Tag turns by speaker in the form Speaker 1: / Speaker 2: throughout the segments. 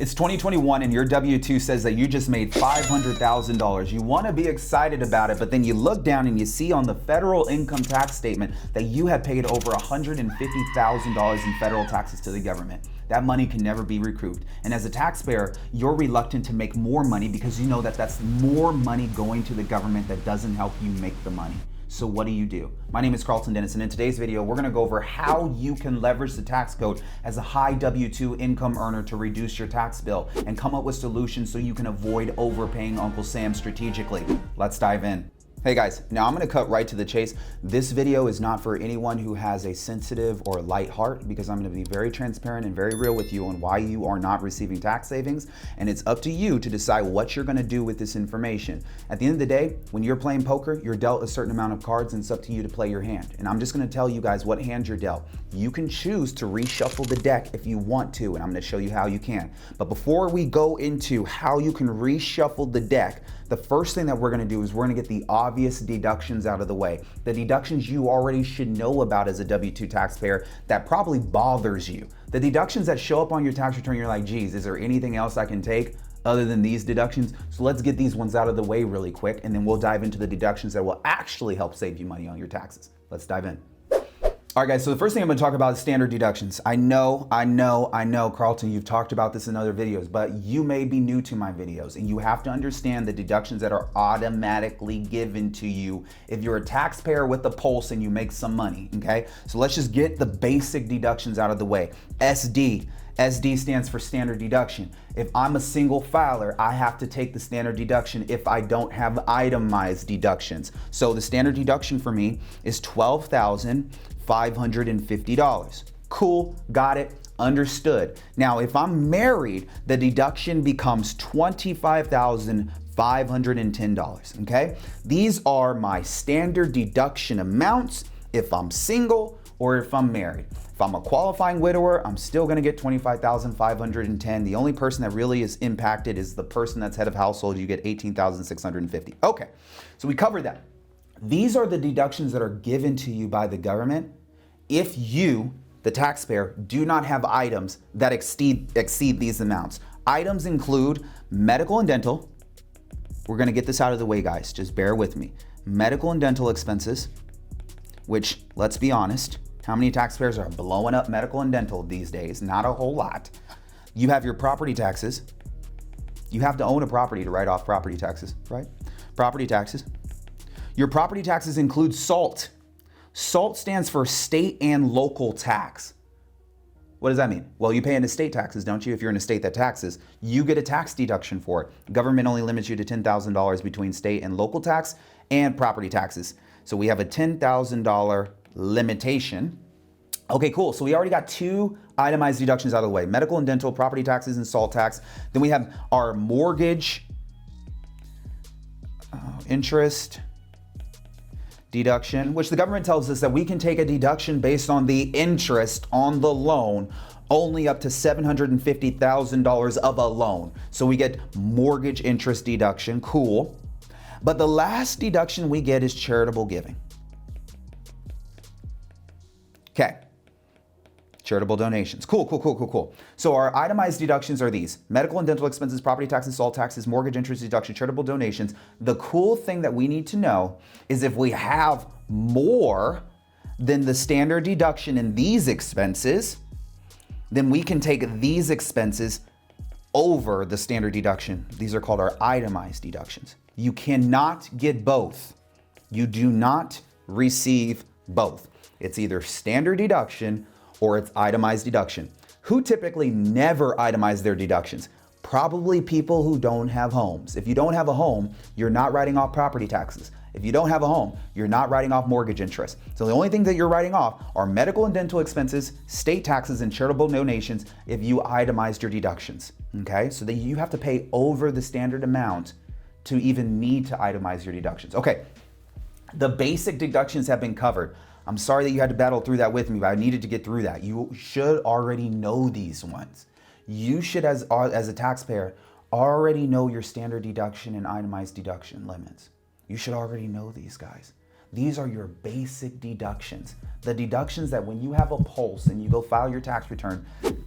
Speaker 1: It's 2021 and your W-2 says that you just made $500,000. You want to be excited about it, but then you look down and you see on the federal income tax statement that you have paid over $150,000 in federal taxes to the government. That money can never be recouped. And as a taxpayer, you're reluctant to make more money because you know that that's more money going to the government that doesn't help you make the money. So what do? My name is Karlton, and in today's video, we're gonna go over how you can leverage the tax code as a high W-2 income earner to reduce your tax bill and come up with solutions so you can avoid overpaying Uncle Sam strategically. Let's dive in. Hey guys, now I'm gonna cut right to the chase. This video is not for anyone who has a sensitive or light heart, because I'm gonna be very transparent and very real with you on why you are not receiving tax savings, and it's up to you to decide what you're gonna do with this information. At the end of the day, when you're playing poker, you're dealt a certain amount of cards and it's up to you to play your hand. And I'm just gonna tell you guys what hand you're dealt. You can choose to reshuffle the deck if you want to, and I'm gonna show you how you can. But before we go into how you can reshuffle the deck, the first thing that we're gonna do is we're gonna get the obvious deductions out of the way. The deductions you already should know about as a W-2 taxpayer that probably bothers you. The deductions that show up on your tax return, you're like, geez, is there anything else I can take other than these deductions? So let's get these ones out of the way really quick, and then we'll dive into the deductions that will actually help save you money on your taxes. Let's dive in. All right guys, so the first thing I'm gonna talk about is standard deductions. I know, Karlton, you've talked about this in other videos, but you may be new to my videos, and you have to understand the deductions that are automatically given to you if you're a taxpayer with a pulse and you make some money, okay? So let's just get the basic deductions out of the way. SD stands for standard deduction. If I'm a single filer, I have to take the standard deduction if I don't have itemized deductions. So the standard deduction for me is $12,550. Cool, got it, understood. Now, if I'm married, the deduction becomes $25,510, okay? These are my standard deduction amounts if I'm single or if I'm married. If I'm a qualifying widower, I'm still gonna get $25,510. The only person that really is impacted is the person that's head of household. You get $18,650. Okay, so we covered that. These are the deductions that are given to you by the government if you, the taxpayer, do not have items that exceed these amounts. Items include medical and dental. We're gonna get this out of the way, guys, just bear with me. Medical and dental expenses, which, let's be honest, how many taxpayers are blowing up medical and dental these days? Not a whole lot. You have your property taxes. You have to own a property to write off property taxes, right? Property taxes. Your property taxes include SALT. SALT stands for state and local tax. What does that mean? Well, you pay into state taxes, don't you? If you're in a state that taxes, you get a tax deduction for it. Government only limits you to $10,000 between state and local tax and property taxes. So we have a $10,000 limitation. Okay, cool. So we already got two itemized deductions out of the way: medical and dental, property taxes, and SALT tax. Then we have our mortgage interest deduction, which the government tells us that we can take a deduction based on the interest on the loan only up to $750,000 of a loan. So we get mortgage interest deduction, cool. But the last deduction we get is charitable giving. Okay, charitable donations, cool. So our itemized deductions are these: medical and dental expenses, property taxes, SALT taxes, mortgage interest deduction, charitable donations. The cool thing that we need to know is if we have more than the standard deduction in these expenses, then we can take these expenses over the standard deduction. These are called our itemized deductions. You cannot get both. You do not receive both. It's either standard deduction or it's itemized deduction. Who typically never itemize their deductions? Probably people who don't have homes. If you don't have a home, you're not writing off property taxes. If you don't have a home, you're not writing off mortgage interest. So the only thing that you're writing off are medical and dental expenses, state taxes, and charitable donations if you itemized your deductions, okay? So that you have to pay over the standard amount to even need to itemize your deductions. Okay, the basic deductions have been covered. I'm sorry that you had to battle through that with me, but I needed to get through that. You should already know these ones. You should, as a taxpayer, already know your standard deduction and itemized deduction limits. You should already know these, guys. These are your basic deductions. The deductions that when you have a pulse and you go file your tax return,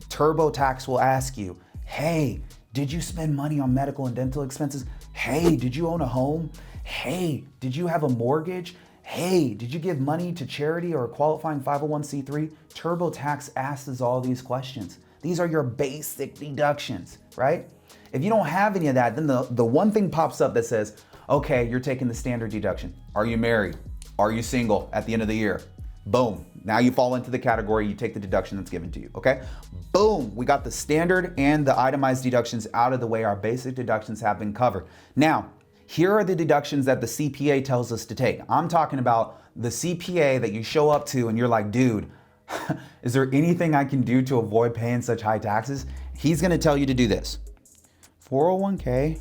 Speaker 1: TurboTax will ask you, Hey, did you spend money on medical and dental expenses? Hey, did you own a home? Hey, did you have a mortgage? Hey, did you give money to charity or a qualifying 501c3? TurboTax asks all these questions. These are your basic deductions, right? If you don't have any of that, then the one thing pops up that says, okay, you're taking the standard deduction. Are you married? Are you single at the end of the year? Boom. Now you fall into the category, you take the deduction that's given to you, okay? Boom, we got the standard and the itemized deductions out of the way. Our basic deductions have been covered. Now, here are the deductions that the CPA tells us to take. I'm talking about the CPA that you show up to and you're like, dude, is there anything I can do to avoid paying such high taxes? He's gonna tell you to do this. 401k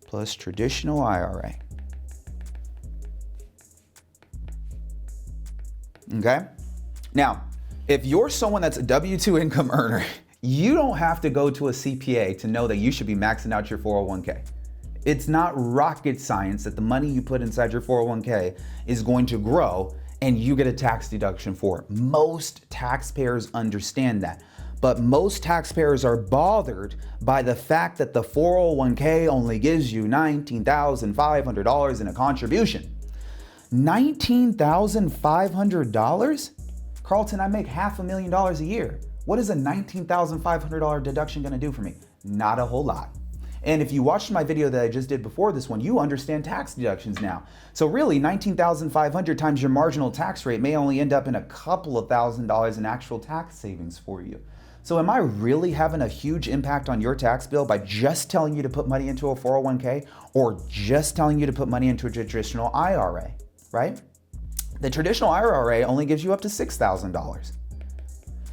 Speaker 1: plus traditional IRA. Okay? Now, if you're someone that's a W-2 income earner, you don't have to go to a CPA to know that you should be maxing out your 401k. It's not rocket science that the money you put inside your 401k is going to grow and you get a tax deduction for it. Most taxpayers understand that. But most taxpayers are bothered by the fact that the 401k only gives you $19,500 in a contribution. $19,500? Karlton, I make $500,000 a year. What is a $19,500 deduction gonna do for me? Not a whole lot. And if you watched my video that I just did before this one, you understand tax deductions now. So really, $19,500 times your marginal tax rate may only end up in a couple of $1,000s in actual tax savings for you. So am I really having a huge impact on your tax bill by just telling you to put money into a 401k or just telling you to put money into a traditional IRA, right? The traditional IRA only gives you up to $6,000.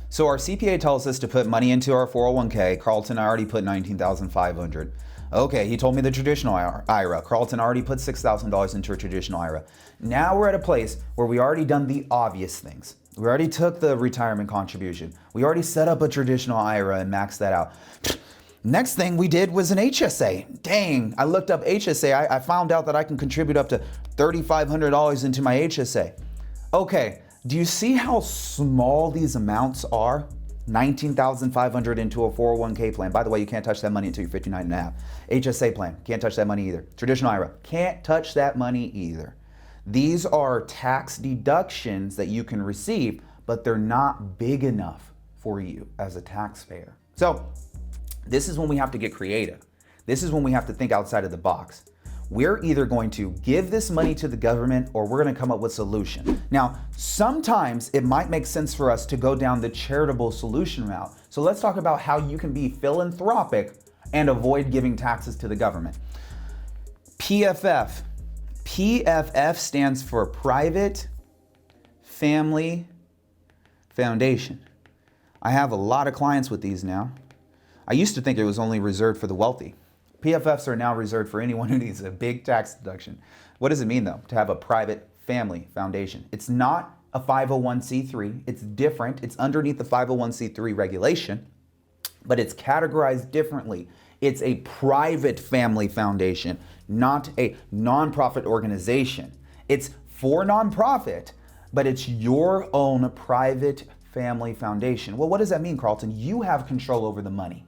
Speaker 1: So our CPA tells us to put money into our 401k. Karlton, I already put $19,500. Okay, he told me the traditional IRA. Karlton already put $6,000 into a traditional IRA. Now we're at a place where we already done the obvious things. We already took the retirement contribution. We already set up a traditional IRA and maxed that out. Next thing we did was an HSA. Dang, I looked up HSA. I found out that I can contribute up to $3,500 into my HSA. Okay, do you see how small these amounts are? $19,500 into a 401k plan. By the way, you can't touch that money until you're 59 and a half. HSA plan, can't touch that money either. Traditional IRA, can't touch that money either. These are tax deductions that you can receive, but they're not big enough for you as a taxpayer. So this is when we have to get creative. This is when we have to think outside of the box. We're either going to give this money to the government or we're going to come up with a solution. Now, sometimes it might make sense for us to go down the charitable solution route. So let's talk about how you can be philanthropic and avoid giving taxes to the government. PFF. PFF stands for Private Family Foundation. I have a lot of clients with these now. I used to think it was only reserved for the wealthy. PFFs are now reserved for anyone who needs a big tax deduction. What does it mean though, to have a private family foundation? It's not a 501c3, it's different. It's underneath the 501c3 regulation, but it's categorized differently. It's a private family foundation, not a nonprofit organization. It's for nonprofit, but it's your own private family foundation. Well, what does that mean, Karlton? You have control over the money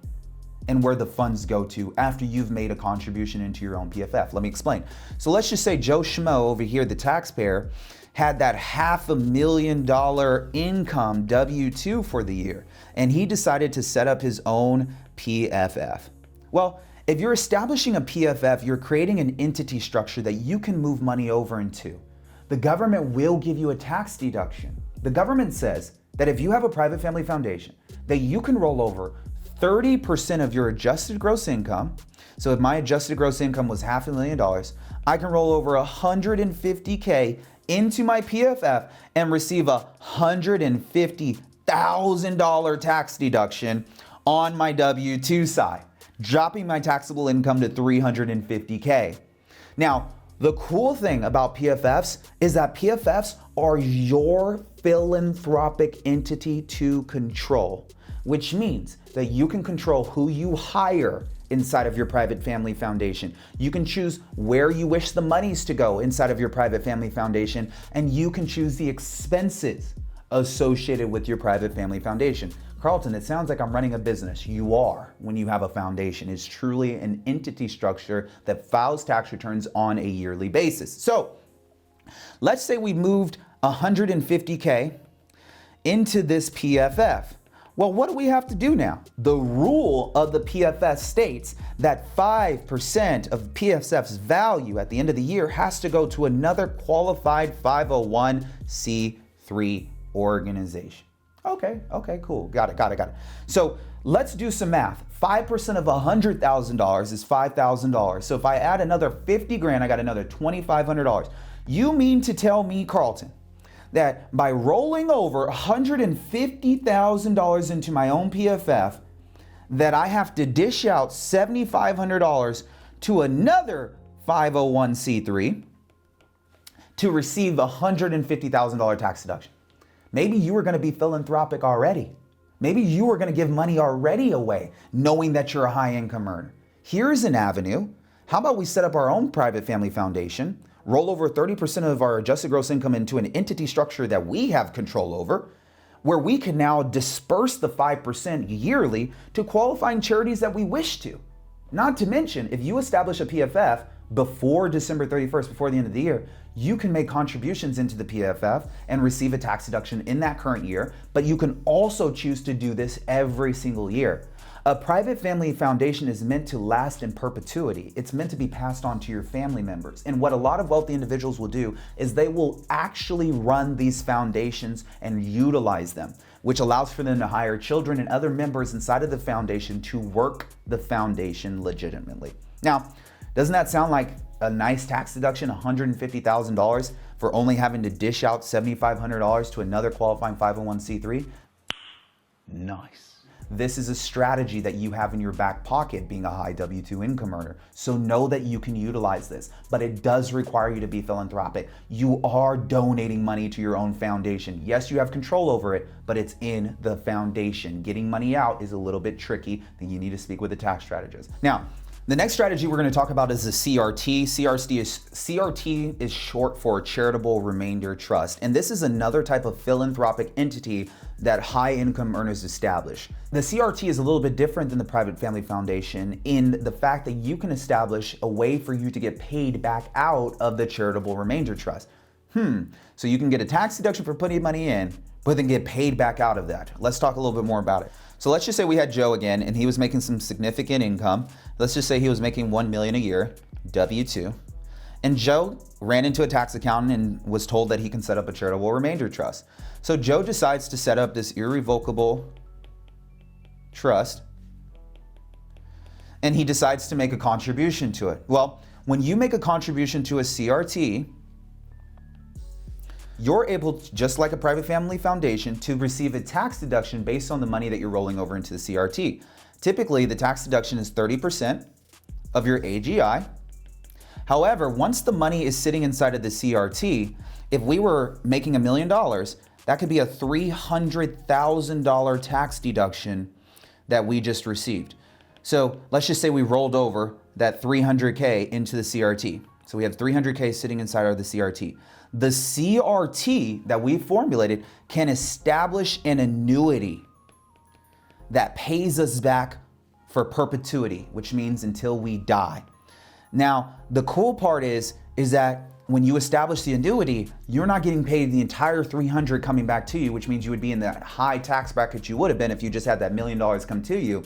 Speaker 1: and where the funds go to after you've made a contribution into your own PFF. Let me explain. So let's just say Joe Schmo over here, the taxpayer, had that $500,000 income W-2 for the year, and he decided to set up his own PFF. Well, if you're establishing a PFF, you're creating an entity structure that you can move money over into. The government will give you a tax deduction. The government says that if you have a private family foundation, that you can roll over 30% of your adjusted gross income. So if my adjusted gross income was $500,000, I can roll over $150K into my PFF and receive a $150,000 tax deduction on my W-2 side, dropping my taxable income to $350K. Now, the cool thing about PFFs is that PFFs are your philanthropic entity to control, which means that you can control who you hire inside of your private family foundation. You can choose where you wish the monies to go inside of your private family foundation, and you can choose the expenses associated with your private family foundation. Karlton, it sounds like I'm running a business. You are when you have a foundation. It's truly an entity structure that files tax returns on a yearly basis. So let's say we moved 150K into this PFF. Well, what do we have to do now? The rule of the PFS states that 5% of PFF's value at the end of the year has to go to another qualified 501c3 organization. Okay, cool. Got it. So let's do some math. 5% of $100,000 is $5,000. So if I add another 50 grand, I got another $2,500. You mean to tell me, Karlton, that by rolling over $150,000 into my own PFF, that I have to dish out $7,500 to another 501c3 to receive a $150,000 tax deduction? Maybe you were going to be philanthropic already. Maybe you were going to give money already away, knowing that you're a high income earner. Here's an avenue. How about we set up our own private family foundation, roll over 30% of our adjusted gross income into an entity structure that we have control over, where we can now disperse the 5% yearly to qualifying charities that we wish to. Not to mention, if you establish a PFF before December 31st, before the end of the year, you can make contributions into the PFF and receive a tax deduction in that current year, but you can also choose to do this every single year. A private family foundation is meant to last in perpetuity. It's meant to be passed on to your family members. And what a lot of wealthy individuals will do is they will actually run these foundations and utilize them, which allows for them to hire children and other members inside of the foundation to work the foundation legitimately. Now, doesn't that sound like a nice tax deduction, $150,000 for only having to dish out $7,500 to another qualifying 501c3? Nice. This is a strategy that you have in your back pocket being a high W-2 income earner. So know that you can utilize this, but it does require you to be philanthropic. You are donating money to your own foundation. Yes, you have control over it, but it's in the foundation. Getting money out is a little bit tricky, then you need to speak with a tax strategist. Now, the next strategy we're going to talk about is the CRT. CRT is short for Charitable Remainder Trust. And this is another type of philanthropic entity that high income earners establish. The CRT is a little bit different than the private family foundation in the fact that you can establish a way for you to get paid back out of the Charitable Remainder Trust. So you can get a tax deduction for putting money in, but then get paid back out of that. Let's talk a little bit more about it. So let's just say we had Joe again, and he was making some significant income. Let's just say he was making $1 million a year, W-2. And Joe ran into a tax accountant and was told that he can set up a charitable remainder trust. So Joe decides to set up this irrevocable trust, and he decides to make a contribution to it. Well, when you make a contribution to a CRT, you're able, just like a private family foundation, to receive a tax deduction based on the money that you're rolling over into the CRT. Typically, the tax deduction is 30% of your AGI. However, once the money is sitting inside of the CRT, if we were making $1 million, that could be a $300,000 tax deduction that we just received. So let's just say we rolled over that 300K into the CRT. So we have 300K sitting inside of the CRT. The CRT that we formulated can establish an annuity that pays us back for perpetuity, which means until we die. Now, the cool part is that when you establish the annuity, you're not getting paid the entire 300 coming back to you, which means you would be in that high tax bracket you would have been if you just had that $1 million come to you.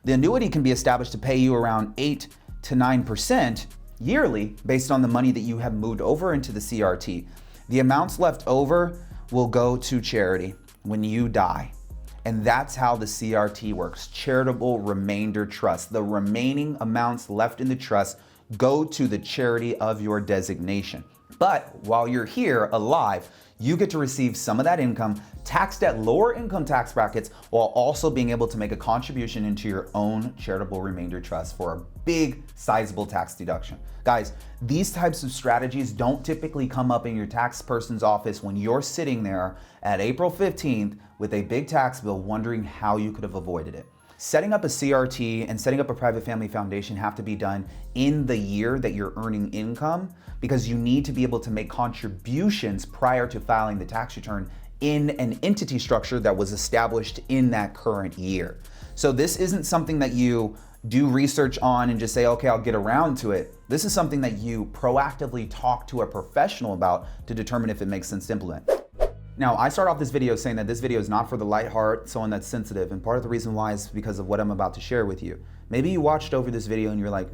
Speaker 1: The annuity can be established to pay you around 8 to 9% yearly based on the money that you have moved over into the CRT. The amounts left over will go to charity when you die. And that's how the CRT works, Charitable Remainder Trust. The remaining amounts left in the trust go to the charity of your designation. But while you're here alive, you get to receive some of that income taxed at lower income tax brackets while also being able to make a contribution into your own charitable remainder trust for a big sizable tax deduction. Guys, these types of strategies don't typically come up in your tax person's office when you're sitting there at April 15th with a big tax bill wondering how you could have avoided it. Setting up a CRT and setting up a private family foundation have to be done in the year that you're earning income because you need to be able to make contributions prior to filing the tax return in an entity structure that was established in that current year. So this isn't something that you do research on and just say, okay, I'll get around to it. This is something that you proactively talk to a professional about to determine if it makes sense to implement. Now, I start off this video saying that this video is not for the light heart, someone that's sensitive, and part of the reason why is because of what I'm about to share with you. Maybe you watched over this video and you're like,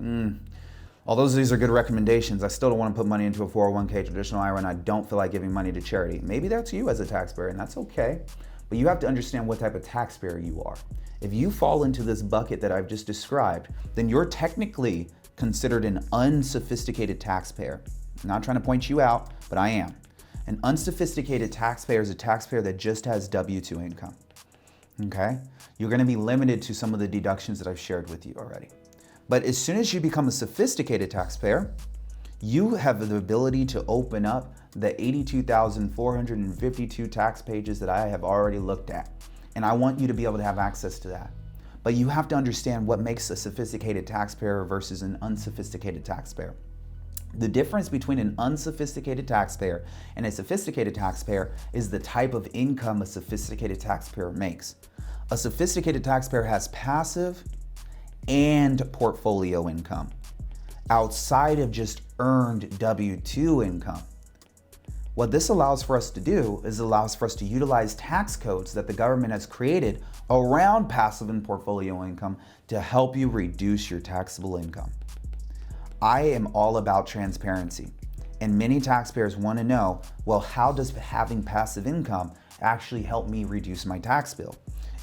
Speaker 1: although these are good recommendations, I still don't want to put money into a 401k traditional IRA and I don't feel like giving money to charity. Maybe that's you as a taxpayer, and that's okay. But you have to understand what type of taxpayer you are. If you fall into this bucket that I've just described, then you're technically considered an unsophisticated taxpayer. I'm not trying to point you out, but I am. An unsophisticated taxpayer is a taxpayer that just has W-2 income, okay? You're gonna be limited to some of the deductions that I've shared with you already. But as soon as you become a sophisticated taxpayer, you have the ability to open up the 82,452 tax pages that I have already looked at. And I want you to be able to have access to that. But you have to understand what makes a sophisticated taxpayer versus an unsophisticated taxpayer. The difference between an unsophisticated taxpayer and a sophisticated taxpayer is the type of income a sophisticated taxpayer makes. A sophisticated taxpayer has passive and portfolio income outside of just earned W-2 income. What this allows for us to do is allows for us to utilize tax codes that the government has created around passive and portfolio income to help you reduce your taxable income. I am all about transparency, and many taxpayers want to know, well, how does having passive income actually help me reduce my tax bill?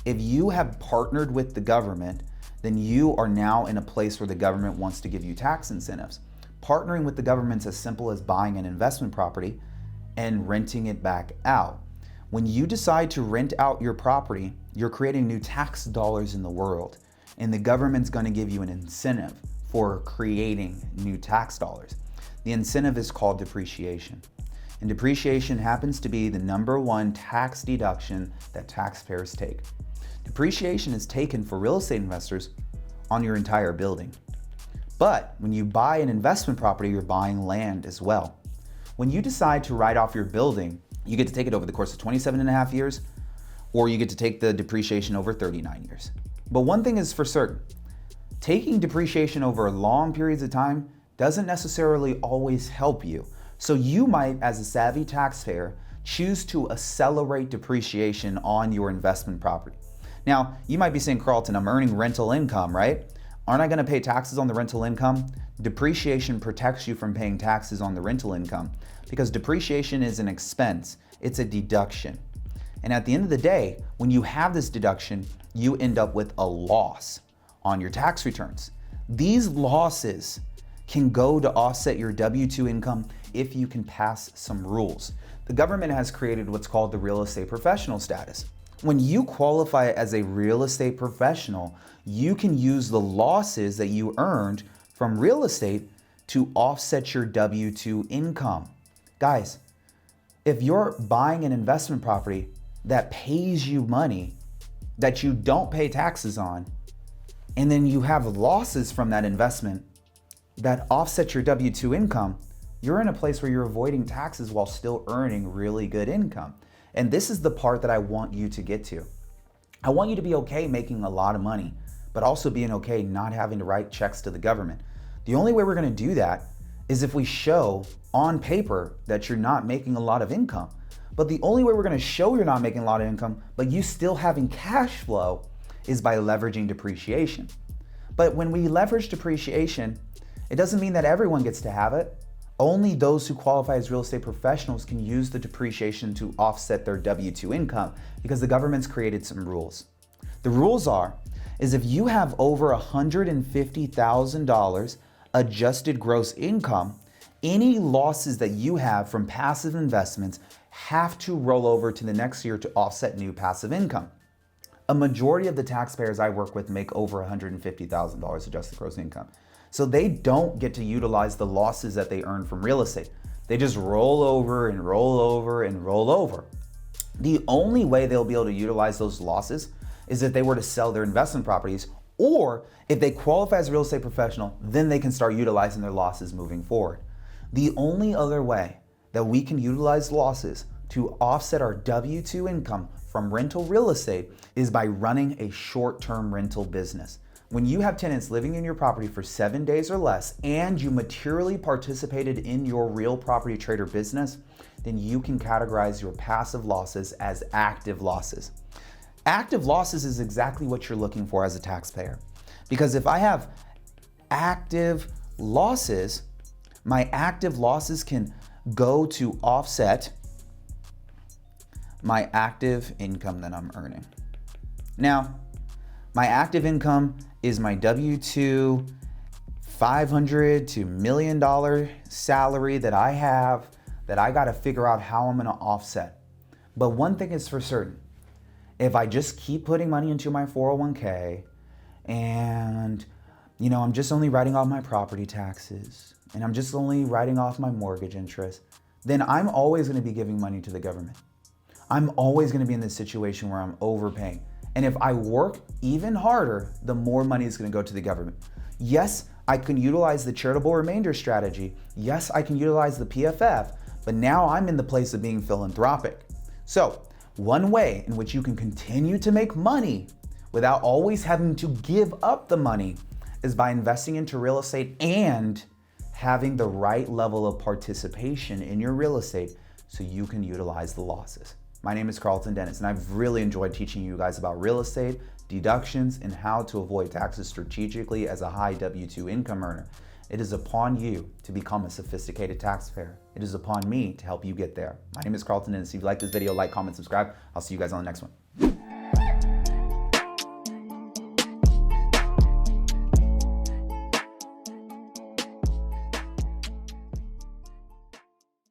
Speaker 1: If you have partnered with the government, then you are now in a place where the government wants to give you tax incentives. Partnering with the government is as simple as buying an investment property and renting it back out. When you decide to rent out your property, you're creating new tax dollars in the world, and the government's going to give you an incentive for creating new tax dollars. The incentive is called depreciation. And depreciation happens to be the #1 tax deduction that taxpayers take. Depreciation is taken for real estate investors on your entire building. But when you buy an investment property, you're buying land as well. When you decide to write off your building, you get to take it over the course of 27.5 years, or you get to take the depreciation over 39 years. But one thing is for certain, taking depreciation over long periods of time doesn't necessarily always help you. So you might, as a savvy taxpayer, choose to accelerate depreciation on your investment property. Now, you might be saying, Karlton, I'm earning rental income, right? Aren't I gonna pay taxes on the rental income? Depreciation protects you from paying taxes on the rental income because depreciation is an expense, it's a deduction. And at the end of the day, when you have this deduction, you end up with a loss on your tax returns. These losses can go to offset your W-2 income if you can pass some rules. The government has created what's called the real estate professional status. When you qualify as a real estate professional, you can use the losses that you earned from real estate to offset your W-2 income. Guys, if you're buying an investment property that pays you money that you don't pay taxes on, and then you have losses from that investment that offset your W-2 income, you're in a place where you're avoiding taxes while still earning really good income. And this is the part that I want you to get to. I want you to be okay making a lot of money, but also being okay not having to write checks to the government. The only way we're gonna do that is if we show on paper that you're not making a lot of income. But the only way we're gonna show you're not making a lot of income, but you still having cash flow, is by leveraging depreciation. But when we leverage depreciation, it doesn't mean that everyone gets to have it. Only those who qualify as real estate professionals can use the depreciation to offset their W-2 income because the government's created some rules. The rules is if you have over $150,000 adjusted gross income, any losses that you have from passive investments have to roll over to the next year to offset new passive income. A majority of the taxpayers I work with make over $150,000 adjusted gross income. So they don't get to utilize the losses that they earn from real estate. They just roll over and roll over and roll over. The only way they'll be able to utilize those losses is if they were to sell their investment properties, or if they qualify as a real estate professional, then they can start utilizing their losses moving forward. The only other way that we can utilize losses to offset our W-2 income from rental real estate is by running a short-term rental business. When you have tenants living in your property for 7 days or less and you materially participated in your real property trader business, then you can categorize your passive losses as active losses. Active losses is exactly what you're looking for as a taxpayer. Because if I have active losses, my active losses can go to offset my active income that I'm earning. Now, my active income is my W-2 $500 to $1 million salary that I have that I got to figure out how I'm going to offset. But one thing is for certain. If I just keep putting money into my 401k and I'm just only writing off my property taxes and I'm just only writing off my mortgage interest, then I'm always going to be giving money to the government. I'm always going to be in this situation where I'm overpaying. And if I work even harder, the more money is going to go to the government. Yes, I can utilize the charitable remainder strategy. Yes, I can utilize the PFF, but now I'm in the place of being philanthropic. So, one way in which you can continue to make money without always having to give up the money is by investing into real estate and having the right level of participation in your real estate so you can utilize the losses. My name is Karlton Dennis, and I've really enjoyed teaching you guys about real estate, deductions, and how to avoid taxes strategically as a high W-2 income earner. It is upon you to become a sophisticated taxpayer. It is upon me to help you get there. My name is Karlton Dennis. If you like this video, like, comment, subscribe. I'll see you guys on the next one.